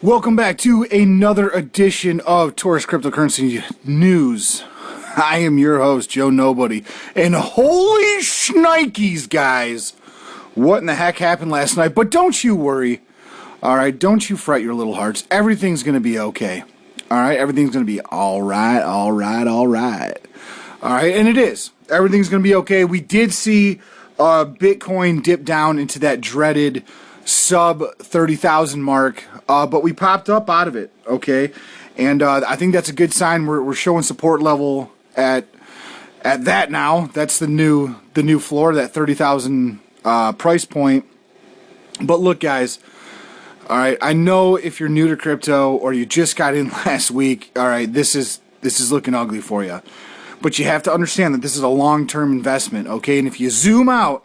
Welcome back to another edition of Taurus Cryptocurrency News. I am your host, Joe Nobody. And holy shnikes, guys! What in the heck happened last night? But don't you worry. Alright, don't you fret your little hearts. Everything's going to be okay. Alright, everything's going to be alright. Alright, and it is. Everything's going to be okay. We did see Bitcoin dip down into that dreaded sub 30,000 mark, but we popped up out of it, okay? And I think that's a good sign. We're showing support level at that now. That's the new floor, that 30,000 price point. But look, guys, all right, I know if you're new to crypto or you just got in last week, all right, this is looking ugly for you. But you have to understand that this is a long-term investment, okay? And if you zoom out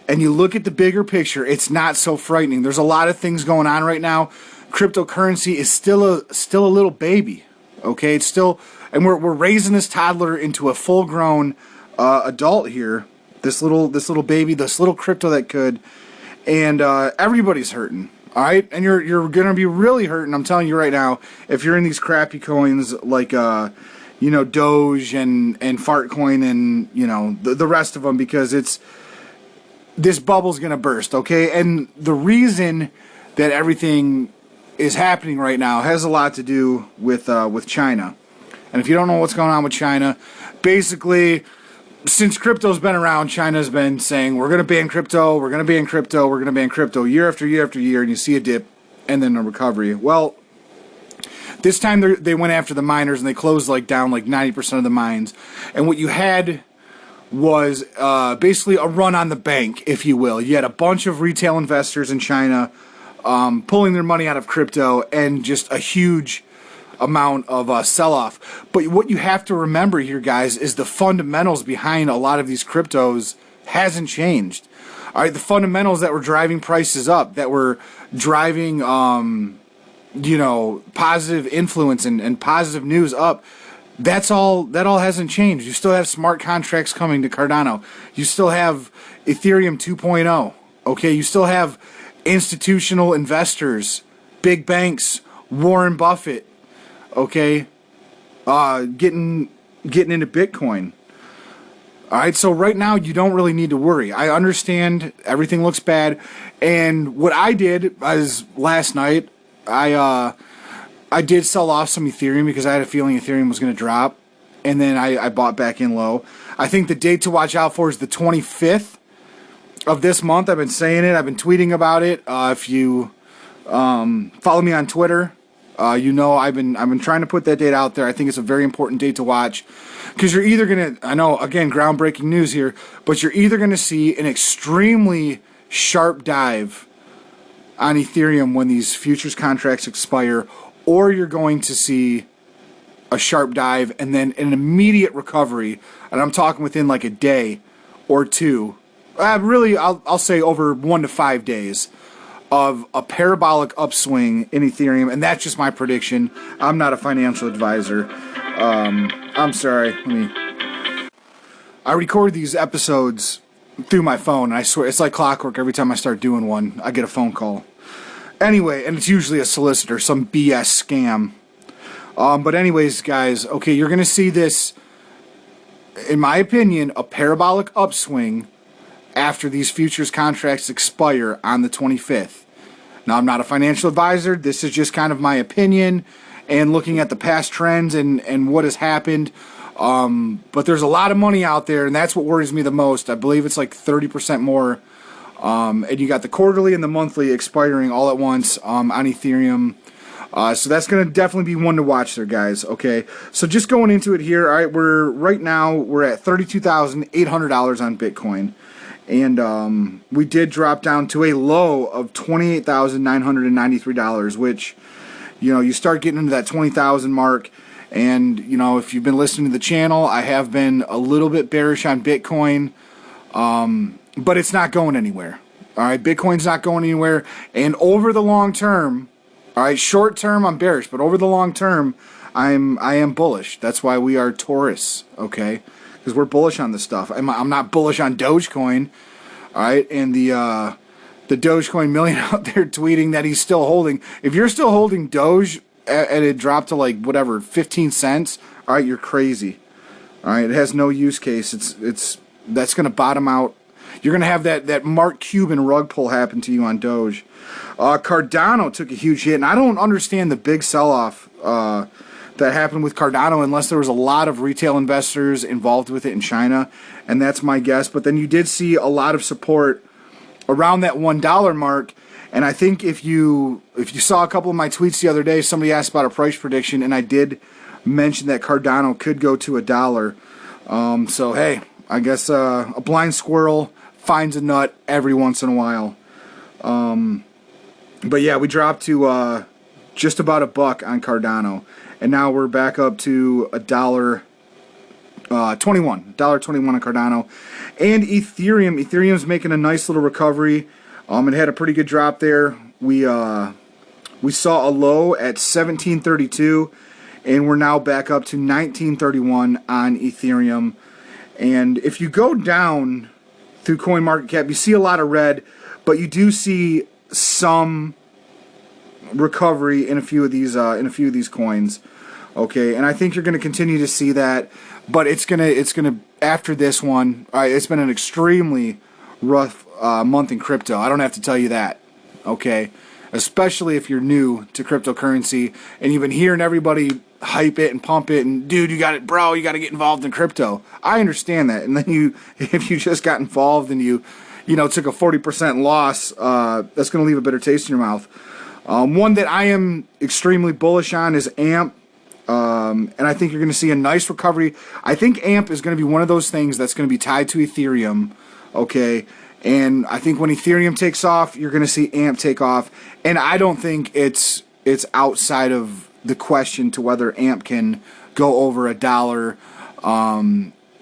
and you look at the bigger picture, it's not so frightening. There's a lot of things going on right now. Cryptocurrency is still a little baby, okay? It's still, and we're raising this toddler into a full-grown adult here. This little baby, this little crypto that could, and everybody's hurting, all right? And you're gonna be really hurting. I'm telling you right now. If you're in these crappy coins like Doge and Fartcoin and the rest of them, because this bubble's going to burst, okay? And the reason that everything is happening right now has a lot to do with China. And if you don't know what's going on with China, basically, since crypto's been around, China's been saying, we're going to ban crypto, we're going to ban crypto, we're going to ban crypto year after year after year, and you see a dip and then a recovery. Well, this time they went after the miners and they closed down 90% of the mines. And what you had was basically a run on the bank, if you will. You had a bunch of retail investors in China pulling their money out of crypto and just a huge amount of sell-off. But what you have to remember here, guys, is the fundamentals behind a lot of these cryptos hasn't changed. All right, the fundamentals that were driving prices up, that were driving positive influence and positive news up, that all hasn't changed. You still have smart contracts coming to Cardano. You still have Ethereum 2.0. Okay, you still have institutional investors, big banks, Warren Buffett. Okay, getting into Bitcoin. All right, so right now you don't really need to worry. I understand everything looks bad, and what I did was last night I did sell off some Ethereum because I had a feeling Ethereum was going to drop, and then I bought back in low. I think the date to watch out for is the 25th of this month. I've been saying it. I've been tweeting about it. If you follow me on Twitter, I've been trying to put that date out there. I think it's a very important date to watch because you're either going to, I know, again, groundbreaking news here, but you're either going to see an extremely sharp dive on Ethereum when these futures contracts expire, or you're going to see a sharp dive and then an immediate recovery, and I'm talking within a day or two, really I'll say over 1 to 5 days of a parabolic upswing in Ethereum, and that's just my prediction. I'm not a financial advisor. I'm sorry. I record these episodes through my phone, and I swear it's like clockwork. Every time I start doing one, I get a phone call. Anyway, and it's usually a solicitor, some BS scam. But anyways, guys, okay, you're going to see this, in my opinion, a parabolic upswing after these futures contracts expire on the 25th. Now, I'm not a financial advisor. This is just kind of my opinion and looking at the past trends and what has happened. But there's a lot of money out there, and that's what worries me the most. I believe it's 30% more. And you got the quarterly and the monthly expiring all at once on Ethereum. So that's going to definitely be one to watch there, guys. Okay, so just going into it here. All right, we're at $32,800 on Bitcoin, and we did drop down to a low of $28,993, which you start getting into that 20,000 mark. And if you've been listening to the channel, I have been a little bit bearish on Bitcoin. But it's not going anywhere. All right, Bitcoin's not going anywhere. And over the long term, all right, short term I'm bearish, but over the long term, I am bullish. That's why we are Taurus, okay? Because we're bullish on this stuff. I'm not bullish on Dogecoin, all right? And the the Dogecoin million out there tweeting that he's still holding. If you're still holding Doge and it dropped to like whatever 15 cents, all right, you're crazy. All right, it has no use case. It's that's going to bottom out. You're going to have that Mark Cuban rug pull happen to you on Doge. Cardano took a huge hit, and I don't understand the big sell-off that happened with Cardano unless there was a lot of retail investors involved with it in China, and that's my guess. But then you did see a lot of support around that $1 mark, and I think if you saw a couple of my tweets the other day, somebody asked about a price prediction, and I did mention that Cardano could go to $1. So hey, I guess a blind squirrel finds a nut every once in a while. But yeah, we dropped to just about $1 on Cardano, and now we're back up to $1.21 on Cardano. And Ethereum's making a nice little recovery. It had a pretty good drop there. We saw a low at 1732, and we're now back up to 1931 on Ethereum. And if you go down through CoinMarketCap, you see a lot of red, but you do see some recovery in a few of these coins. Okay, and I think you're going to continue to see that, but it's gonna after this one. It's been an extremely rough month in crypto. I don't have to tell you that. Okay, especially if you're new to cryptocurrency and you've been hearing everybody hype it and pump it and dude, you got it, bro, you got to get involved in crypto. I understand that, and then if you just got involved and you took a 40% loss, that's going to leave a bitter taste in your mouth. One that I am extremely bullish on is AMP. And I think you're going to see a nice recovery. I think AMP is going to be one of those things that's going to be tied to Ethereum, okay? And I think when Ethereum takes off, you're going to see AMP take off. And I don't think it's outside of the question to whether AMP can go over $1,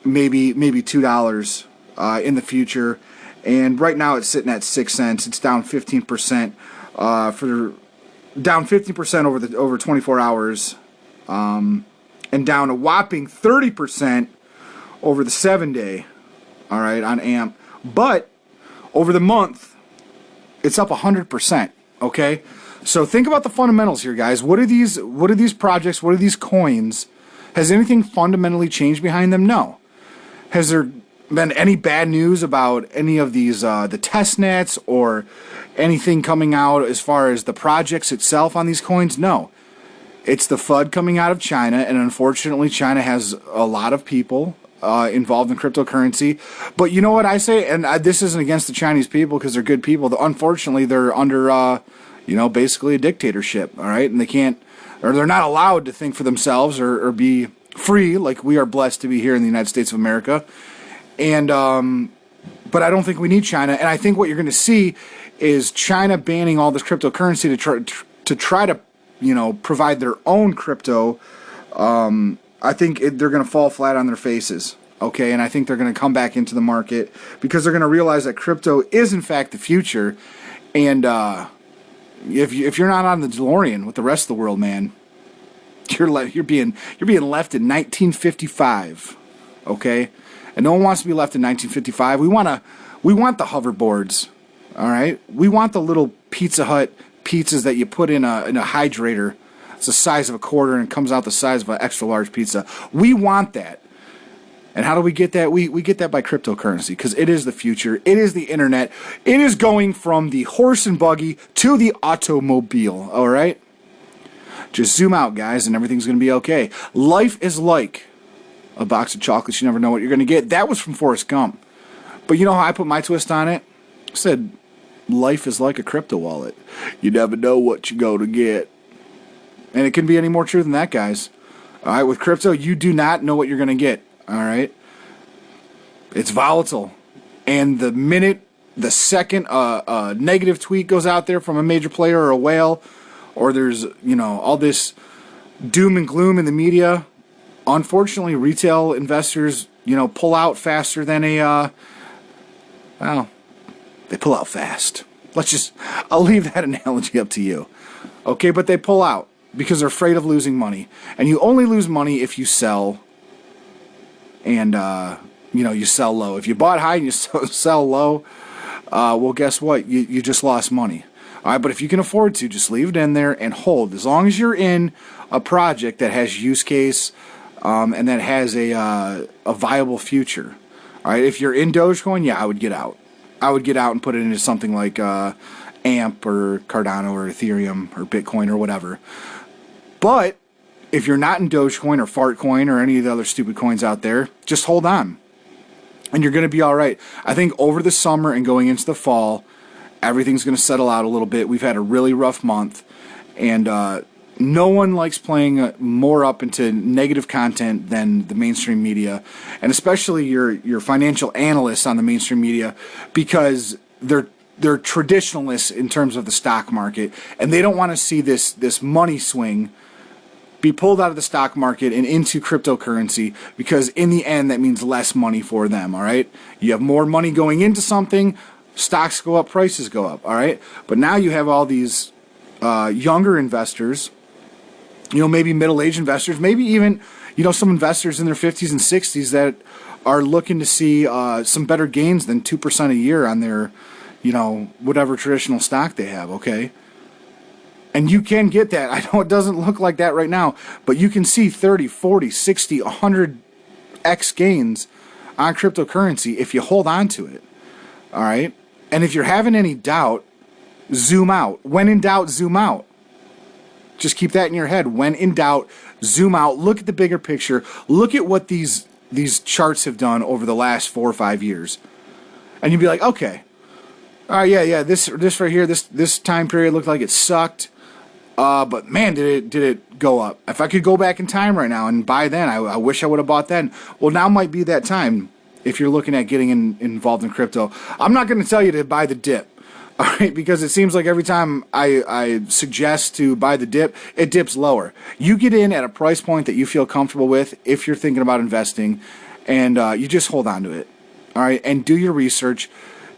maybe $2 in the future. And right now it's sitting at 6 cents. It's down 15%. Down 50% over 24 hours. And down a whopping 30% over the 7-day, all right, on AMP. But over the month, it's up 100%, okay? So think about the fundamentals here, guys. What are these projects, what are these coins? Has anything fundamentally changed behind them? No. Has there been any bad news about any of these, the test nets or anything coming out as far as the projects itself on these coins? No. It's the FUD coming out of China, and unfortunately China has a lot of people involved in cryptocurrency. But you know what I say, and this isn't against the Chinese people because they're good people. Unfortunately, they're under, basically a dictatorship, all right? And they're not allowed to think for themselves or be free like we are blessed to be here in the United States of America. And but I don't think we need China. And I think what you're going to see is China banning all this cryptocurrency to try to provide their own crypto. I think they're going to fall flat on their faces, okay? And I think they're going to come back into the market because they're going to realize that crypto is, in fact, the future. And if you're not on the DeLorean with the rest of the world, man, you're being left in 1955, okay? And no one wants to be left in 1955. We want the hoverboards, all right? We want the little Pizza Hut pizzas that you put in a hydrator. It's the size of a quarter and comes out the size of an extra large pizza. We want that. And how do we get that? We get that by cryptocurrency because it is the future. It is the internet. It is going from the horse and buggy to the automobile, all right? Just zoom out, guys, and everything's going to be okay. Life is like a box of chocolates. You never know what you're going to get. That was from Forrest Gump. But you know how I put my twist on it? I said, life is like a crypto wallet. You never know what you're going to get. And it couldn't be any more true than that, guys. All right, with crypto, you do not know what you're going to get. All right? It's volatile. And the second a negative tweet goes out there from a major player or a whale, or there's, all this doom and gloom in the media, unfortunately, retail investors, pull out faster than they pull out fast. I'll leave that analogy up to you. Okay, but they pull out because they're afraid of losing money. And you only lose money if you sell and, you sell low. If you bought high and you sell low, well, guess what? You just lost money. All right, but if you can afford to, just leave it in there and hold. As long as you're in a project that has use case and that has a viable future. All right, if you're in Dogecoin, yeah, I would get out. I would get out and put it into something like AMP or Cardano or Ethereum or Bitcoin or whatever. But if you're not in Dogecoin or Fartcoin or any of the other stupid coins out there, just hold on. And you're going to be all right. I think over the summer and going into the fall, everything's going to settle out a little bit. We've had a really rough month, and no one likes playing more up into negative content than the mainstream media, and especially your financial analysts on the mainstream media, because they're traditionalists in terms of the stock market, and they don't want to see this money swing be pulled out of the stock market and into cryptocurrency, because in the end that means less money for them. All right, you have more money going into something, stocks go up, prices go up. All right, but now you have all these younger investors, maybe middle-aged investors, maybe even some investors in their 50s and 60s that are looking to see some better gains than 2% a year on their whatever traditional stock they have. Okay, and you can get that. I know it doesn't look like that right now, but you can see 30, 40, 60, 100x gains on cryptocurrency if you hold on to it. All right? And if you're having any doubt, zoom out. When in doubt, zoom out. Just keep that in your head. When in doubt, zoom out. Look at the bigger picture. Look at what these charts have done over the last 4 or 5 years. And you'd be like, okay, all right, yeah, this right here, this time period looked like it sucked. But man, did it go up. If I could go back in time right now and buy then, I wish I would have bought then. Well, now might be that time if you're looking at getting involved in crypto. I'm not going to tell you to buy the dip, all right, because it seems like every time I suggest to buy the dip, it dips lower. You get in at a price point that you feel comfortable with if you're thinking about investing, and you just hold on to it, all right, and do your research.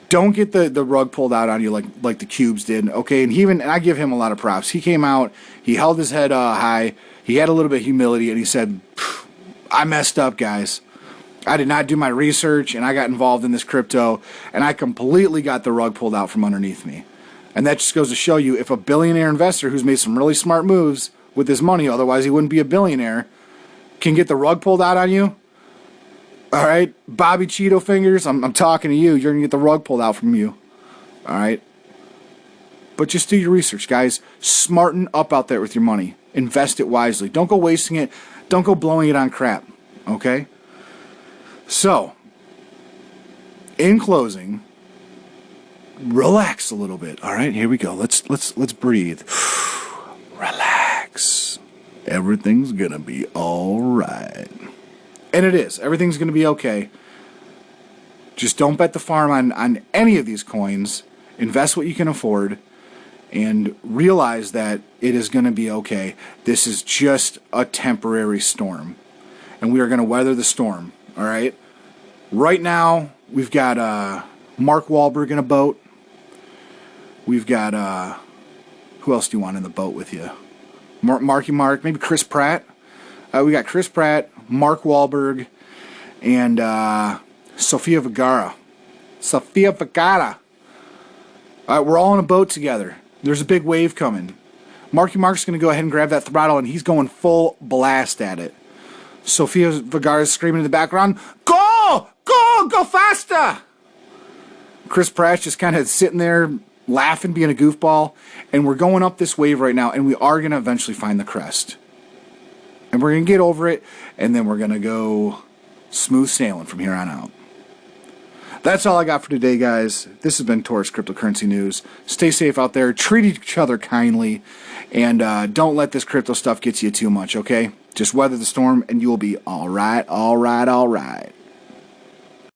Don't get the rug pulled out on you like the Cubes did, okay? And I give him a lot of props. He came out, he held his head high, he had a little bit of humility, and he said, I messed up, guys. I did not do my research, and I got involved in this crypto, and I completely got the rug pulled out from underneath me. And that just goes to show you, if a billionaire investor who's made some really smart moves with his money, otherwise he wouldn't be a billionaire, can get the rug pulled out on you, all right, Bobby Cheeto Fingers, I'm talking to you. You're going to get the rug pulled out from you. All right? But just do your research, guys. Smarten up out there with your money. Invest it wisely. Don't go wasting it. Don't go blowing it on crap. Okay? So, in closing, relax a little bit. All right? Here we go. Let's breathe. Relax. Everything's going to be all right. And it is. Everything's going to be okay. Just don't bet the farm on any of these coins. Invest what you can afford. And realize that it is going to be okay. This is just a temporary storm. And we are going to weather the storm. All right? Right now, we've got Mark Wahlberg in a boat. We've got... who else do you want in the boat with you? Marky Mark. Maybe Chris Pratt. We got Chris Pratt, Mark Wahlberg, and Sofia Vergara. Sofia Vergara. All right, we're all in a boat together. There's a big wave coming. Marky Mark's going to go ahead and grab that throttle, and he's going full blast at it. Sofia Vergara's screaming in the background, go! Go! Go faster! Chris Pratt's just kind of sitting there laughing, being a goofball, and we're going up this wave right now, and we are going to eventually find the crest. And we're going to get over it, and then we're going to go smooth sailing from here on out. That's all I got for today, guys. This has been Taurus Cryptocurrency News. Stay safe out there. Treat each other kindly. And don't let this crypto stuff get to you too much, okay? Just weather the storm, and you'll be all right, all right, all right.